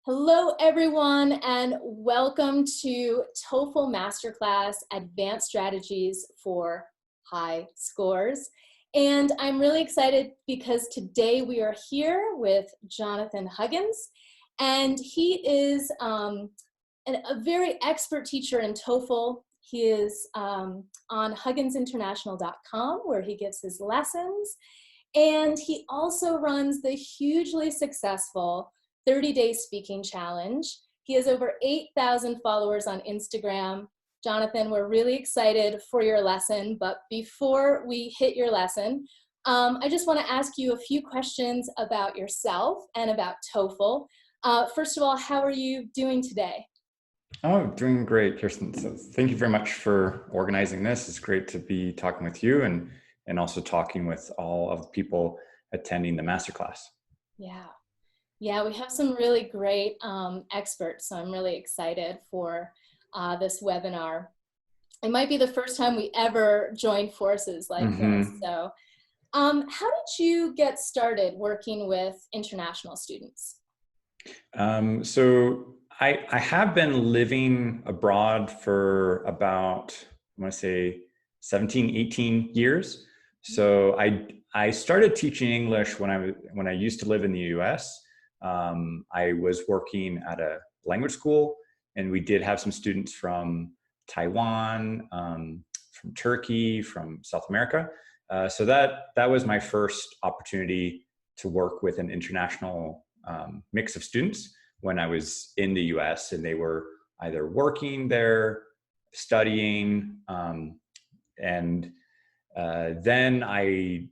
Hello, everyone, and welcome to TOEFL Masterclass Advanced Strategies for High Scores. And I'm really excited because today we are here with Jonathan Huggins, and he is a very expert teacher in TOEFL. He is on hugginsinternational.com, where he gives his lessons, and he also runs the hugely successful 30-day speaking challenge. He has over 8,000 followers on Instagram. Jonathan, we're really excited for your lesson, but before we hit your lesson, I just want to ask you a few questions about yourself and about TOEFL. First of all, how are you doing today? Oh, doing great, Kirsten. So thank you very much for organizing this. It's great to be talking with you and also talking with all of the people attending the masterclass. Yeah, we have some really great experts, so I'm really excited for this webinar. It might be the first time we ever join forces like this. So how did you get started working with international students? So I have been living abroad for about, I want to say 17, 18 years. So I started teaching English when I used to live in the US. I was working at a language school, and we did have some students from Taiwan, from Turkey, from South America. So that was my first opportunity to work with an international mix of students when I was in the US, and they were either working there, studying, and then I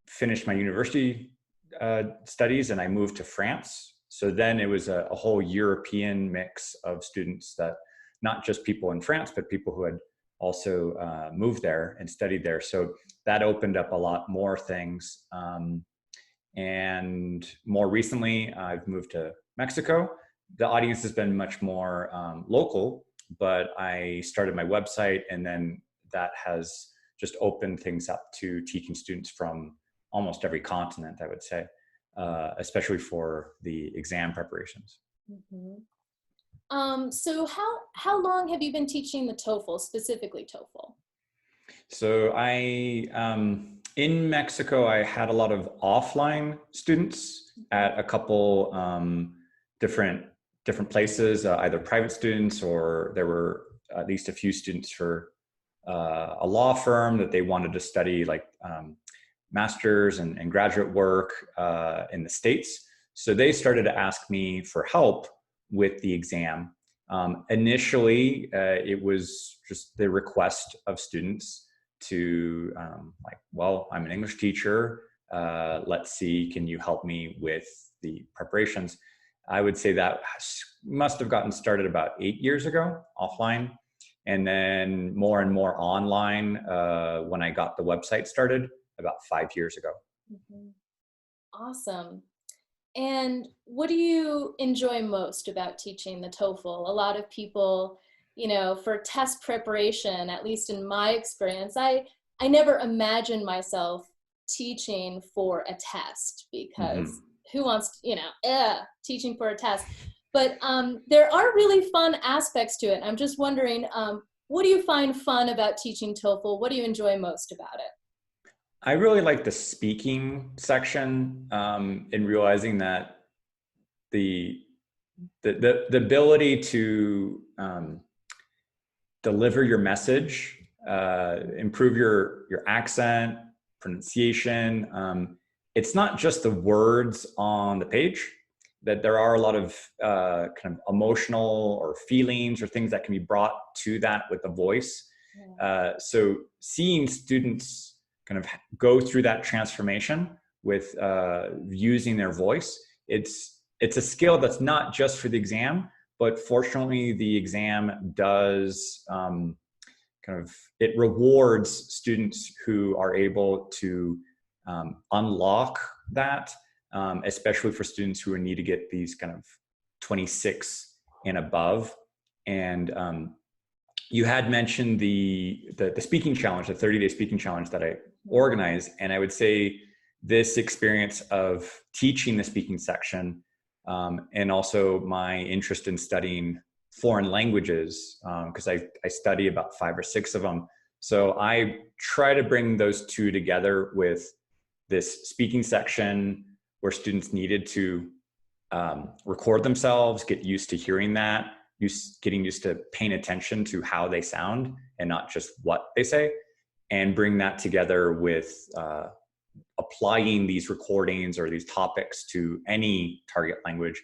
finished my university studies and I moved to France. So then it was a whole European mix of students, that not just people in France, but people who had also moved there and studied there. So that opened up a lot more things. And more recently, I've moved to Mexico. The audience has been much more local, but I started my website, and then that has just opened things up to teaching students from almost every continent, I would say, especially for the exam preparations. So how long have you been teaching the TOEFL, specifically TOEFL? So in Mexico, I had a lot of offline students at a couple different places, either private students, or there were at least a few students for a law firm that they wanted to study like master's and graduate work in the States. So they started to ask me for help with the exam. Initially, it was just the request of students to well, I'm an English teacher. Let's see, can you help me with the preparations? I would say that must have gotten started about 8 years ago, offline, and then more and more online when I got the website started about 5 years ago. Awesome. And what do you enjoy most about teaching the TOEFL? A lot of people, for test preparation, at least in my experience, I never imagined myself teaching for a test, because who wants, teaching for a test? But there are really fun aspects to it. I'm just wondering, what do you find fun about teaching TOEFL? What do you enjoy most about it? I really like the speaking section, in realizing that the ability to deliver your message, improve your accent, pronunciation. It's not just the words on the page, that there are a lot of kind of emotional or feelings or things that can be brought to that with the voice. So seeing students kind of go through that transformation with using their voice, it's a skill that's not just for the exam, but fortunately the exam does it rewards students who are able to unlock that, especially for students who need to get these kind of 26 and above. And you had mentioned the speaking challenge, the 30-day speaking challenge that I organized. And I would say this experience of teaching the speaking section and also my interest in studying foreign languages, because I study about 5 or 6 of them. So I try to bring those two together with this speaking section where students needed to record themselves, get used to hearing that, getting used to paying attention to how they sound and not just what they say, and bring that together with applying these recordings or these topics to any target language.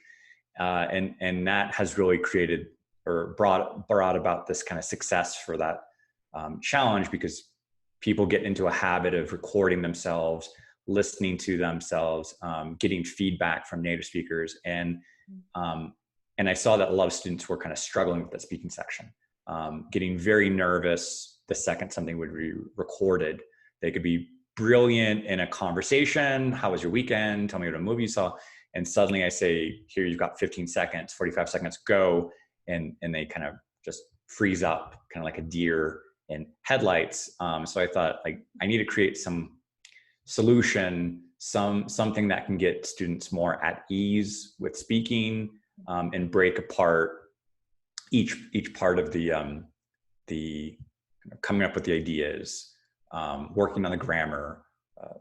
And that has really created or brought about this kind of success for that challenge, because people get into a habit of recording themselves, listening to themselves, getting feedback from native speakers. And I saw that a lot of students were kind of struggling with that speaking section, getting very nervous the second something would be recorded. They could be brilliant in a conversation. How was your weekend? Tell me what a movie you saw. And suddenly I say, here, you've got 15 seconds, 45 seconds, go. And they kind of just freeze up, kind of like a deer in headlights. So I thought, like, I need to create some solution, something that can get students more at ease with speaking, and break apart each part of the coming up with the ideas, working on the grammar,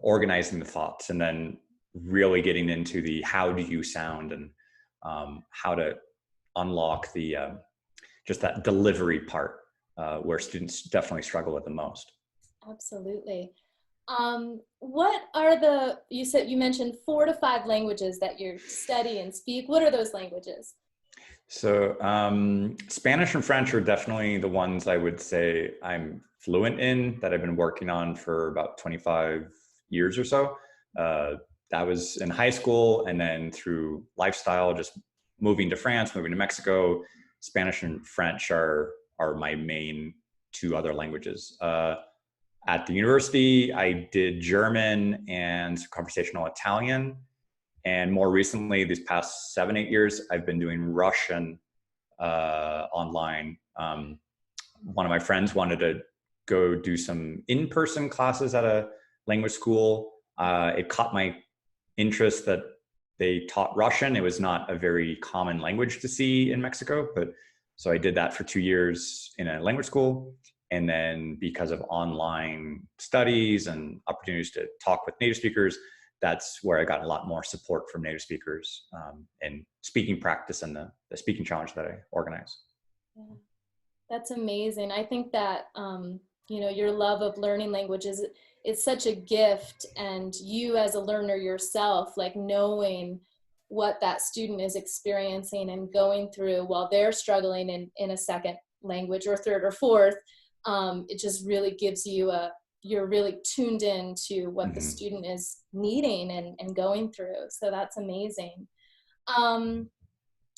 organizing the thoughts, and then really getting into the how do you sound, and how to unlock the just that delivery part, where students definitely struggle with the most. Absolutely. What are you mentioned 4 to 5 languages that you study and speak. What are those languages? So Spanish and French are definitely the ones I would say I'm fluent in, that I've been working on for about 25 years or so. That was in high school, and then through lifestyle, just moving to France, moving to Mexico, Spanish and French are my main 2 other languages. At the university, I did German and conversational Italian. And more recently, these past 7-8 years, I've been doing Russian online. One of my friends wanted to go do some in-person classes at a language school. It caught my interest that they taught Russian. It was not a very common language to see in Mexico, but so I did that for 2 years in a language school. And then because of online studies and opportunities to talk with native speakers, that's where I got a lot more support from native speakers, and speaking practice and the speaking challenge that I organize. Yeah, that's amazing. I think that, your love of learning languages is such a gift, and you as a learner yourself, like knowing what that student is experiencing and going through while they're struggling in a second language or third or fourth, it just really gives you you're really tuned in to what the student is needing and going through. So that's amazing.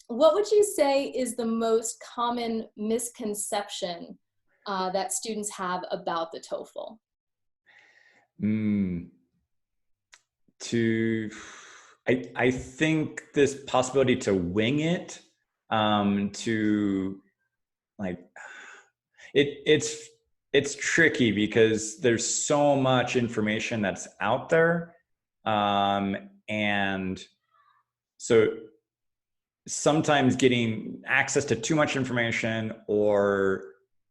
What would you say is the most common misconception that students have about the TOEFL? I think this possibility to wing it, to like, it's tricky because there's so much information that's out there. And so sometimes getting access to too much information or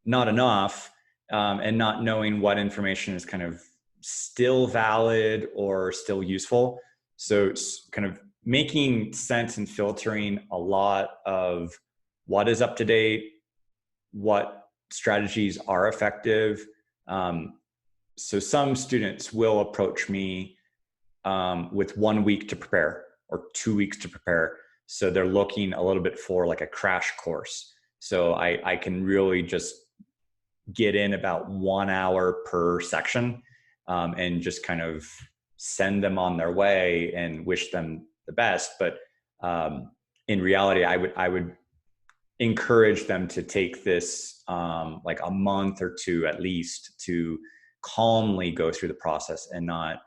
not enough, and not knowing what information is kind of still valid or still useful. So it's kind of making sense and filtering a lot of what is up to date, what strategies are effective. So some students will approach me with 1 week to prepare or 2 weeks to prepare. So they're looking a little bit for like a crash course. So I can really just get in about 1 hour per section, and just kind of send them on their way and wish them the best. But in reality, I would encourage them to take this like a month or 2 at least to calmly go through the process, and not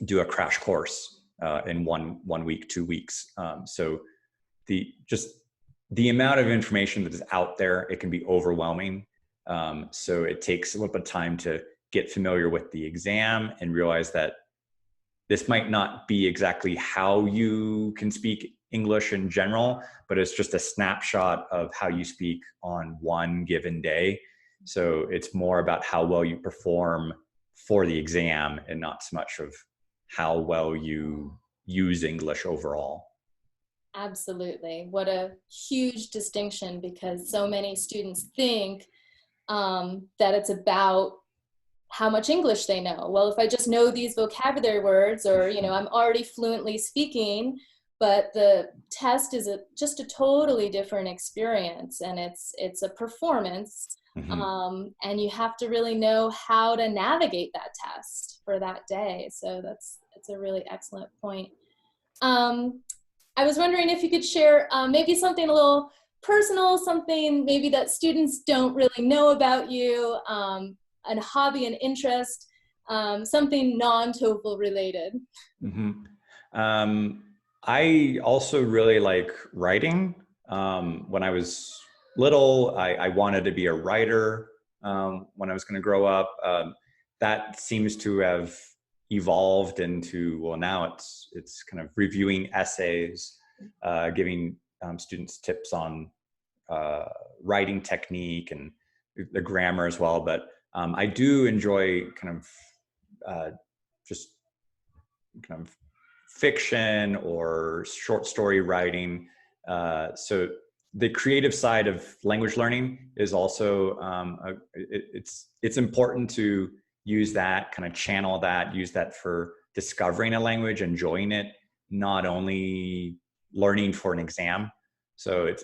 do a crash course in 1 week, 2 weeks. So the amount of information that is out there, it can be overwhelming. So it takes a little bit of time to get familiar with the exam and realize that this might not be exactly how you can speak English in general, but it's just a snapshot of how you speak on one given day. So it's more about how well you perform for the exam and not so much of how well you use English overall. Absolutely. What a huge distinction, because so many students think that it's about how much English they know. Well, if I just know these vocabulary words, or, I'm already fluently speaking, but the test is just a totally different experience, and it's a performance. Mm-hmm. And you have to really know how to navigate that test for that day. So that's a really excellent point. Um, I was wondering if you could share maybe something a little personal, something maybe that students don't really know about you, a hobby and interest, something non-TOEFL related. Mm-hmm. I also really like writing. When I was little, I wanted to be a writer when I was going to grow up. That seems to have evolved into, well, now it's kind of reviewing essays, giving students tips on writing technique and the grammar as well. But I do enjoy kind of just kind of fiction or short story writing. So the creative side of language learning is also it's important to use that, kind of channel that, use that for discovering a language, enjoying it, not only learning for an exam. So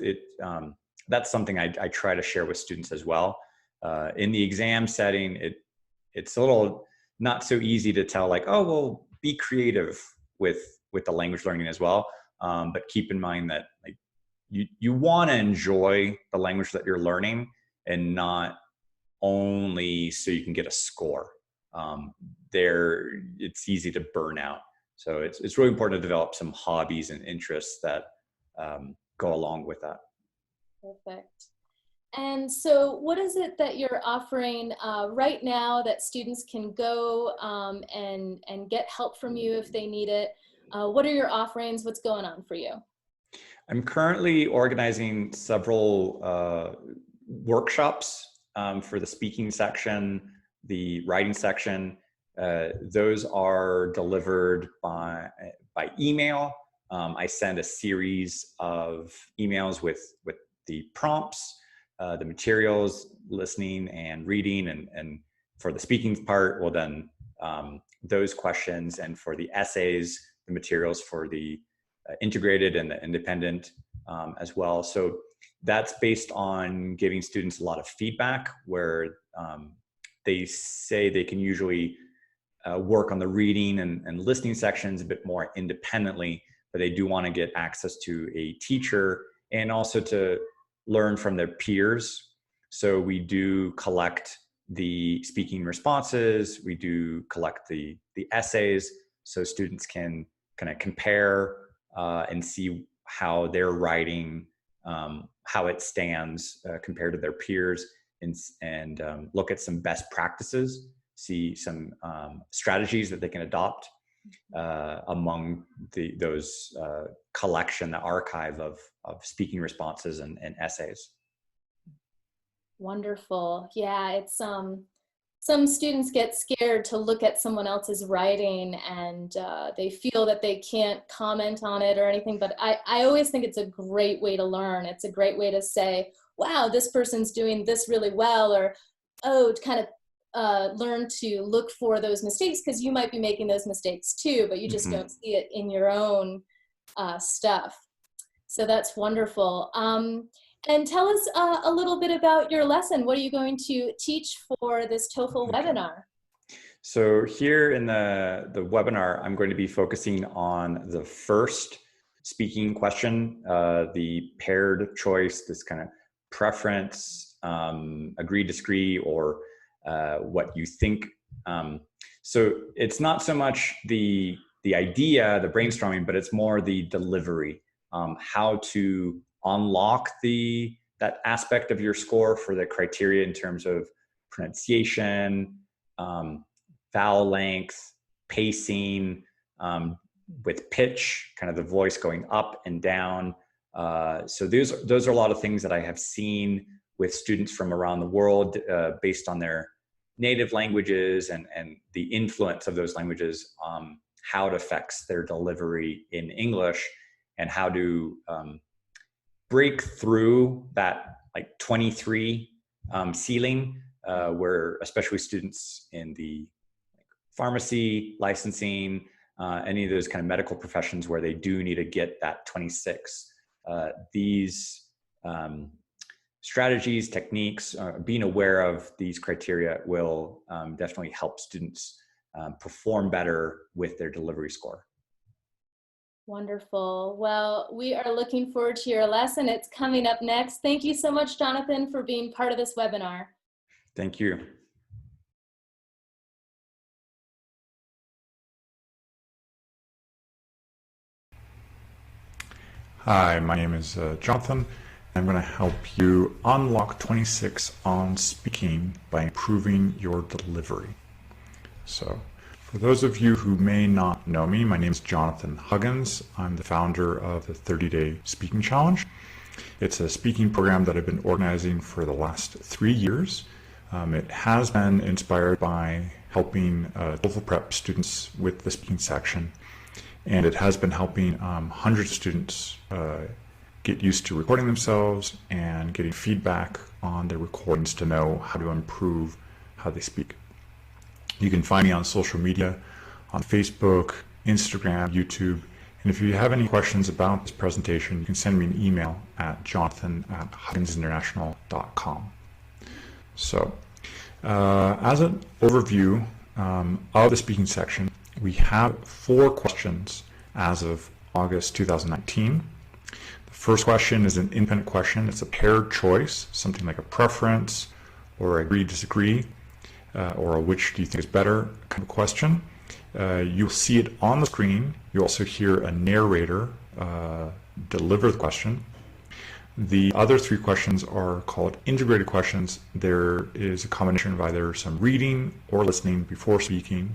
that's something I try to share with students as well. In the exam setting, it's a little not so easy to tell, like, oh, well, be creative with the language learning as well. But keep in mind that, like, you want to enjoy the language that you're learning, and not only so you can get a score. It's easy to burn out. So it's really important to develop some hobbies and interests that go along with that. Perfect. And so what is it that you're offering right now that students can go and get help from you if they need it? What are your offerings? What's going on for you? I'm currently organizing several workshops for the speaking section, the writing section. Those are delivered by email. I send a series of emails with the prompts, the materials, listening and reading, and for the speaking part, well, then those questions, and for the essays, the materials for the integrated and the independent as well. So that's based on giving students a lot of feedback, where they say they can usually work on the reading and listening sections a bit more independently, but they do want to get access to a teacher and also to learn from their peers. So we do collect the speaking responses, we do collect the essays, so students can kind of compare and see how they're writing, how it stands compared to their peers, and look at some best practices, see some strategies that they can adopt among those collection, the archive of speaking responses and essays. Wonderful. Yeah, it's some students get scared to look at someone else's writing, and they feel that they can't comment on it or anything, but I always think it's a great way to learn. It's a great way to say, wow, this person's doing this really well, or, oh, to kind of learn to look for those mistakes, because you might be making those mistakes too, but you just Mm-hmm. don't see it in your own stuff. So that's wonderful. And tell us a little bit about your lesson. What are you going to teach for this TOEFL Okay. webinar? So here in the webinar, I'm going to be focusing on the first speaking question, the paired choice, this kind of preference, agree, disagree, or what you think. So it's not so much the idea, the brainstorming, but it's more the delivery, how to unlock that aspect of your score for the criteria in terms of pronunciation, vowel length, pacing, with pitch, kind of the voice going up and down. So those are a lot of things that I have seen with students from around the world based on their native languages and the influence of those languages, how it affects their delivery in English, and how to break through that like 23 ceiling, where especially students in the pharmacy, licensing, any of those kind of medical professions where they do need to get that 26. These strategies, techniques, being aware of these criteria will definitely help students perform better with their delivery score. Wonderful. Well, we are looking forward to your lesson. It's coming up next. Thank you so much, Jonathan, for being part of this webinar. Thank you. Hi, my name is Jonathan. I'm going to help you unlock 26 on speaking by improving your delivery. So, for those of you who may not know me, my name is Jonathan Huggins. I'm the founder of the 30-Day Speaking Challenge. It's a speaking program that I've been organizing for the last 3 years. It has been inspired by helping TOEFL prep students with the speaking section, and it has been helping hundreds of students get used to recording themselves and getting feedback on their recordings to know how to improve how they speak. You can find me on social media, on Facebook, Instagram, YouTube, and if you have any questions about this presentation, you can send me an email at jonathan@hugginsinternational.com. So, as an overview of the speaking section, we have 4 questions as of August 2019. The first question is an independent question. It's a paired choice, something like a preference or agree, disagree, or a which do you think is better kind of question. You'll see it on the screen. You'll also hear a narrator deliver the question. The other 3 questions are called integrated questions. There is a combination of either some reading or listening before speaking.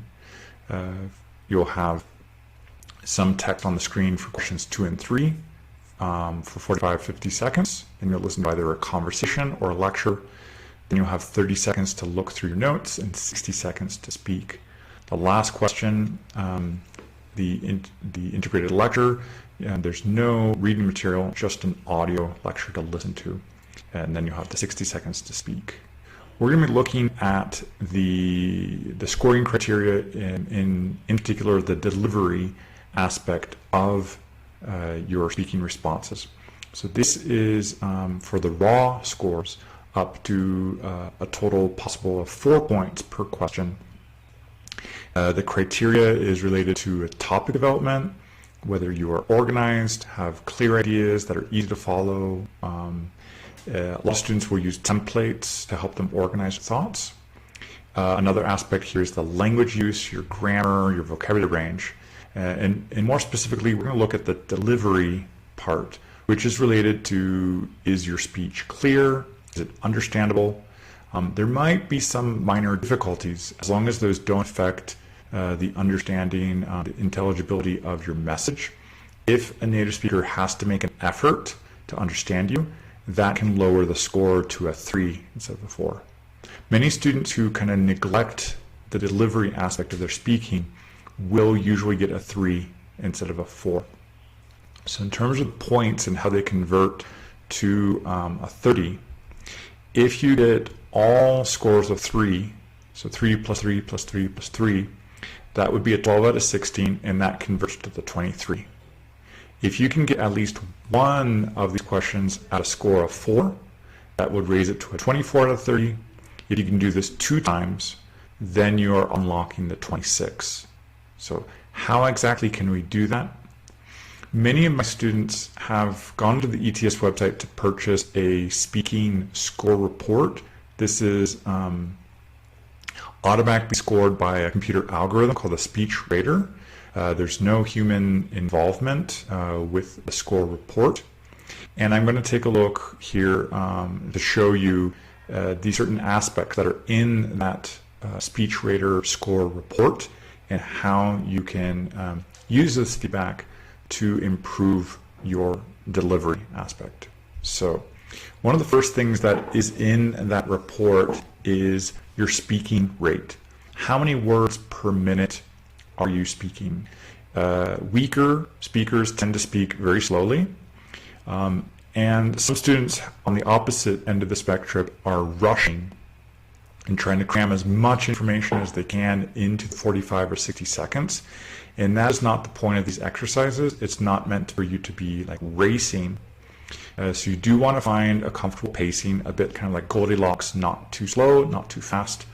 You'll have some text on the screen for questions 2 and 3 for 45-50 seconds. And you'll listen to either a conversation or a lecture. Then you'll have 30 seconds to look through your notes and 60 seconds to speak. The last question, the integrated lecture, there's no reading material, just an audio lecture to listen to. And then you'll have the 60 seconds to speak. We're going to be looking at the scoring criteria, in particular the delivery aspect of your speaking responses. So this is for the raw scores up to a total possible of 4 points per question. The criteria is related to a topic development, whether you are organized, have clear ideas that are easy to follow. A lot of students will use templates to help them organize thoughts. Another aspect here is the language use, your grammar, your vocabulary range. And more specifically, we're going to look at the delivery part, which is related to, is your speech clear? Is it understandable? There might be some minor difficulties, as long as those don't affect the understanding, the intelligibility of your message. If a native speaker has to make an effort to understand you, that can lower the score to a 3 instead of a 4. Many students who kind of neglect the delivery aspect of their speaking will usually get a 3 instead of a 4. So in terms of points and how they convert to a 30, if you get all scores of 3, so 3 plus 3 plus 3 plus 3, that would be a 12 out of 16, and that converts to the 23. If you can get at least one of these questions at a score of 4, that would raise it to a 24 out of 30. If you can do this 2 times, then you are unlocking the 26. So how exactly can we do that? Many of my students have gone to the ETS website to purchase a speaking score report. This is automatically scored by a computer algorithm called a speech rater. There's no human involvement with the score report. And I'm going to take a look here to show you the certain aspects that are in that speech rater score report and how you can use this feedback to improve your delivery aspect. So one of the first things that is in that report is your speaking rate. How many words per minute are you speaking? Weaker speakers tend to speak very slowly. And some students on the opposite end of the spectrum are rushing and trying to cram as much information as they can into 45 or 60 seconds. And that is not the point of these exercises. It's not meant for you to be like racing. So you do want to find a comfortable pacing, a bit kind of like Goldilocks, not too slow, not too fast.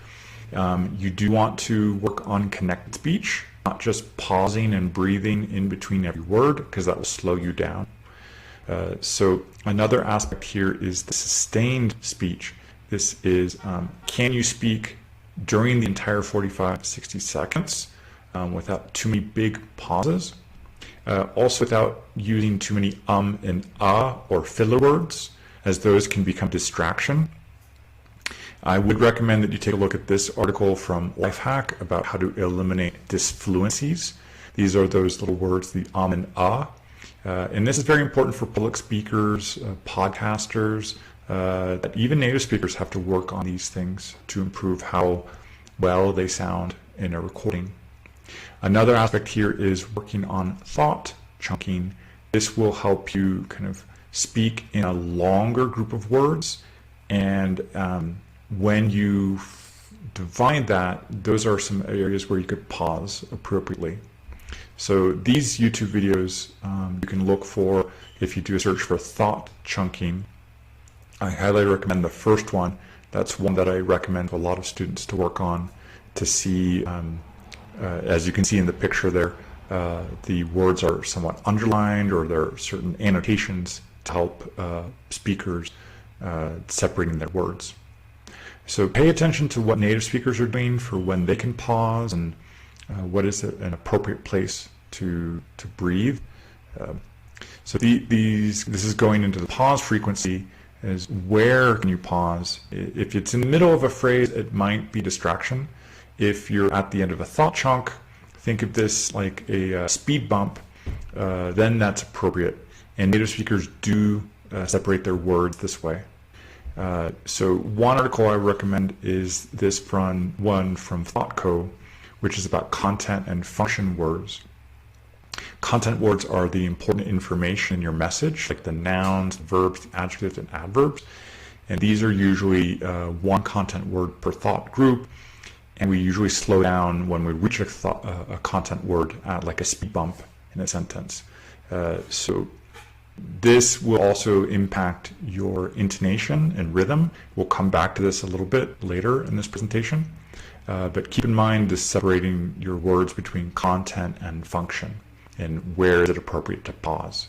You do want to work on connected speech, not just pausing and breathing in between every word, because that will slow you down. So another aspect here is the sustained speech. This is, can you speak during the entire 45, 60 seconds without too many big pauses? Also without using too many and or filler words, as those can become distraction. I would recommend that you take a look at this article from Lifehack about how to eliminate disfluencies. These are those little words, the and and this is very important for public speakers, podcasters, that even native speakers have to work on these things to improve how well they sound in a recording. Another aspect here is working on thought chunking. This will help you kind of speak in a longer group of words, and when you divide that, those are some areas where you could pause appropriately. So these YouTube videos you can look for if you do a search for thought chunking. I highly recommend the first one. That's one that I recommend a lot of students to work on to see, as you can see in the picture there, the words are somewhat underlined, or there are certain annotations to help speakers separating their words. So pay attention to what native speakers are doing for when they can pause, and what is an appropriate place to breathe. So this is going into the pause frequency, is where can you pause? If it's in the middle of a phrase, it might be distraction. If you're at the end of a thought chunk, think of this like a speed bump, then that's appropriate. And native speakers do separate their words this way. So one article I recommend is this one from ThoughtCo, which is about content and function words. Content words are the important information in your message, like the nouns, verbs, adjectives, and adverbs. And these are usually one content word per thought group. And we usually slow down when we reach a content word at like a speed bump in a sentence. So this will also impact your intonation and rhythm. We'll come back to this a little bit later in this presentation. But keep in mind this separating your words between content and function, and where is it appropriate to pause.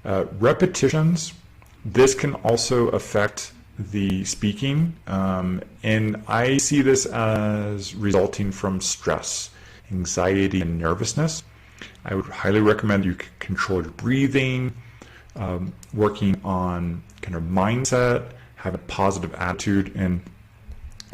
Repetitions, this can also affect the speaking, and I see this as resulting from stress, anxiety, and nervousness. I would highly recommend you control your breathing, working on kind of mindset, have a positive attitude. And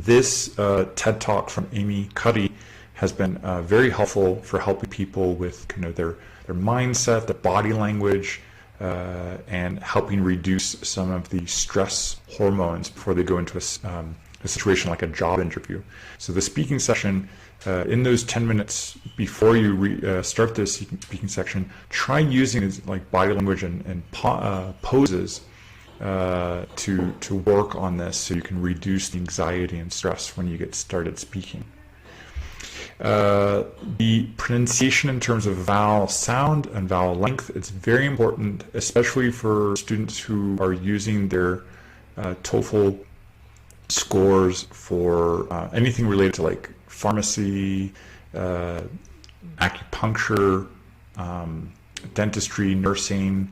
this TED Talk from Amy Cuddy has been very helpful for helping people with kind of their mindset, their body language, and helping reduce some of the stress hormones before they go into a situation like a job interview. So the speaking session, in those 10 minutes before you start this speaking section, try using like body language and poses to work on this, so you can reduce the anxiety and stress when you get started speaking. The pronunciation in terms of vowel sound and vowel length, it's very important, especially for students who are using their TOEFL scores for anything related to like pharmacy, acupuncture, dentistry, nursing,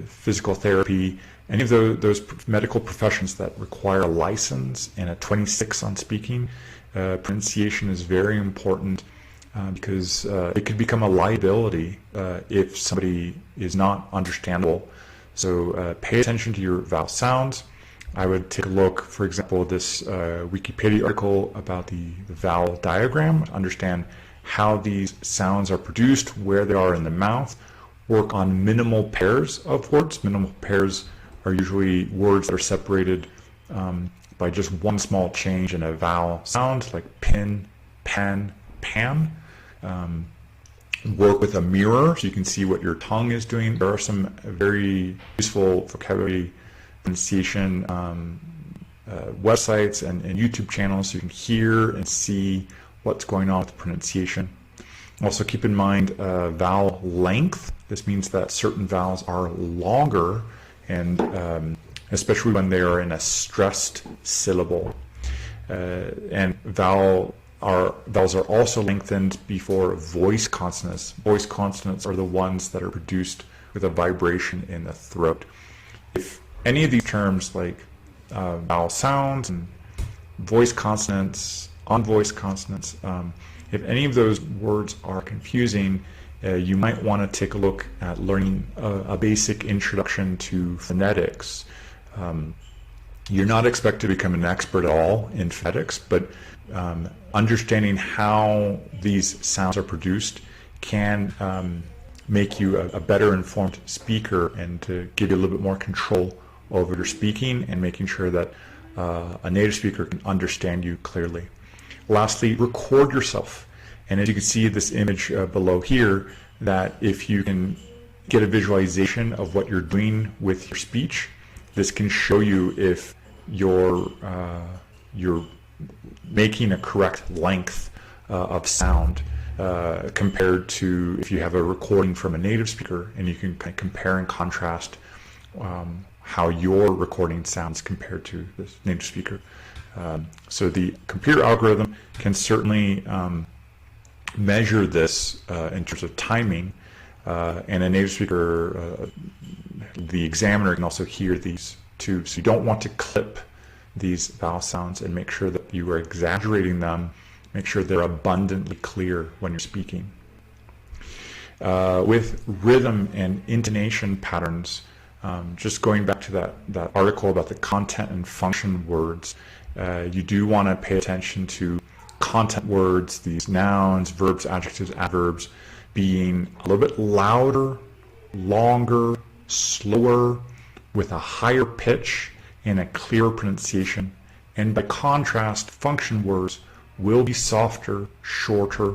physical therapy, any of those medical professions that require a license and a 26 on speaking. Pronunciation is very important because it could become a liability if somebody is not understandable. So pay attention to your vowel sounds. I would take a look, for example, this Wikipedia article about the vowel diagram, understand how these sounds are produced, where they are in the mouth, work on minimal pairs of words. Minimal pairs are usually words that are separated by just one small change in a vowel sound, like pin, pen, pan. Work with a mirror so you can see what your tongue is doing. There are some very useful vocabulary pronunciation websites and YouTube channels so you can hear and see what's going on with the pronunciation. Also keep in mind vowel length. This means that certain vowels are longer, and especially when they are in a stressed syllable. And vowels are also lengthened before voice consonants. Voice consonants are the ones that are produced with a vibration in the throat. If any of these terms like vowel sounds and voice consonants, unvoiced consonants, if any of those words are confusing, you might want to take a look at learning a basic introduction to phonetics. You're not expected to become an expert at all in phonetics, but understanding how these sounds are produced can make you a better informed speaker, and to give you a little bit more control over your speaking and making sure that a native speaker can understand you clearly. Lastly, record yourself. And as you can see this image below here, that if you can get a visualization of what you're doing with your speech, this can show you if you're making a correct length of sound compared to if you have a recording from a native speaker, and you can kind of compare and contrast how your recording sounds compared to this native speaker. So the computer algorithm can certainly measure this in terms of timing, and a native speaker, the examiner, can also hear these too. So you don't want to clip these vowel sounds, and make sure that you are exaggerating them, make sure they're abundantly clear when you're speaking. With rhythm and intonation patterns, just going back to that article about the content and function words, you do want to pay attention to content words, these nouns, verbs, adjectives, adverbs, being a little bit louder, longer, slower, with a higher pitch and a clearer pronunciation. And by contrast, function words will be softer, shorter,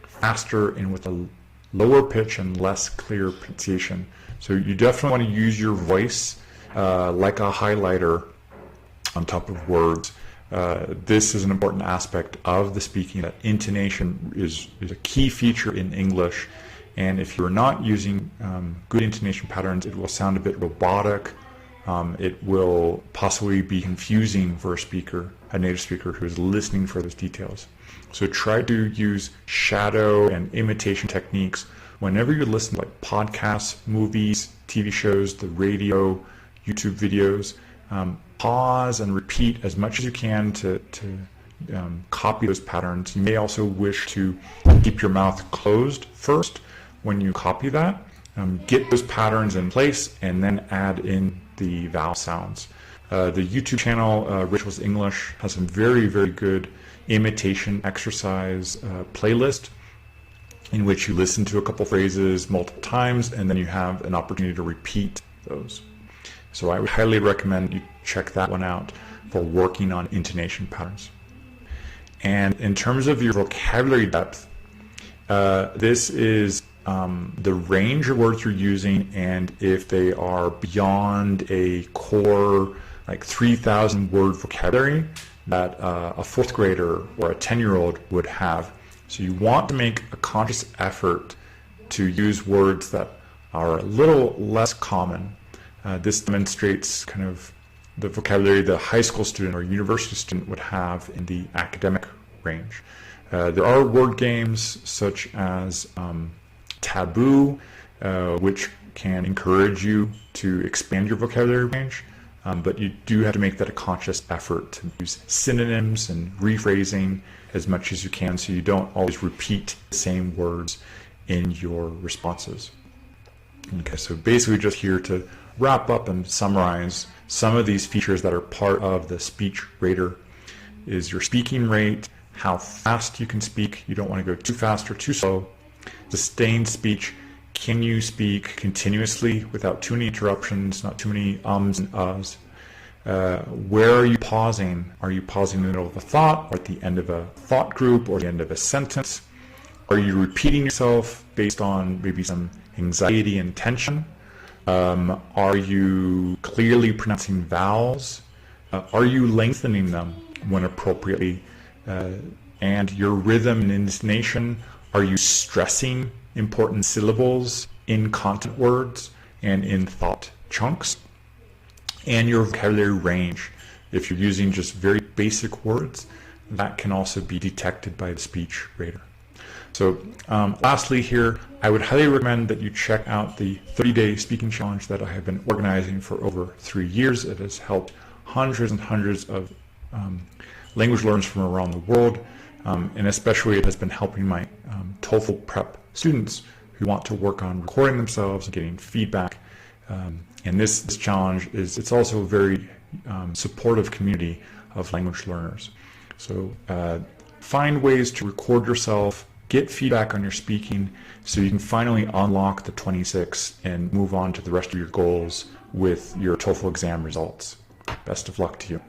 faster, and with a lower pitch and less clear pronunciation. So you definitely want to use your voice like a highlighter on top of words. This is an important aspect of the speaking, that intonation is a key feature in English. And if you're not using good intonation patterns, it will sound a bit robotic. It will possibly be confusing for a native speaker who is listening for those details. So try to use shadow and imitation techniques whenever you listen to like podcasts, movies, TV shows, the radio, YouTube videos. Pause and repeat as much as you can to copy those patterns. You may also wish to keep your mouth closed first when you copy that. Get those patterns in place and then add in the vowel sounds. The YouTube channel Rachel's English has some very, very good imitation exercise playlist in which you listen to a couple phrases multiple times, and then you have an opportunity to repeat those. So I would highly recommend you check that one out for working on intonation patterns. And in terms of your vocabulary depth, this is the range of words you're using, and if they are beyond a core like 3,000 word vocabulary that a fourth grader or a 10-year-old would have. So you want to make a conscious effort to use words that are a little less common. This demonstrates kind of the vocabulary the high school student or university student would have in the academic range. There are word games such as taboo, which can encourage you to expand your vocabulary range, but you do have to make that a conscious effort to use synonyms and rephrasing as much as you can, so you don't always repeat the same words in your responses. Okay, so basically just here to wrap up and summarize some of these features that are part of the speech rater is your speaking rate, how fast you can speak. You don't want to go too fast or too slow. Sustained speech. Can you speak continuously without too many interruptions, not too many ums and uhs? Where are you pausing? Are you pausing in the middle of a thought, or at the end of a thought group, or the end of a sentence? Are you repeating yourself based on maybe some anxiety and tension? Are you clearly pronouncing vowels? Are you lengthening them when appropriately? And your rhythm and intonation, are you stressing important syllables in content words and in thought chunks? And your vocabulary range. If you're using just very basic words, that can also be detected by the speech rater. So lastly here, I would highly recommend that you check out the 30-day speaking challenge that I have been organizing for over 3 years. It has helped hundreds and hundreds of language learners from around the world, and especially it has been helping my TOEFL prep students who want to work on recording themselves and getting feedback. And this challenge it's also a very supportive community of language learners. So find ways to record yourself, get feedback on your speaking, so you can finally unlock the 26 and move on to the rest of your goals with your TOEFL exam results. Best of luck to you.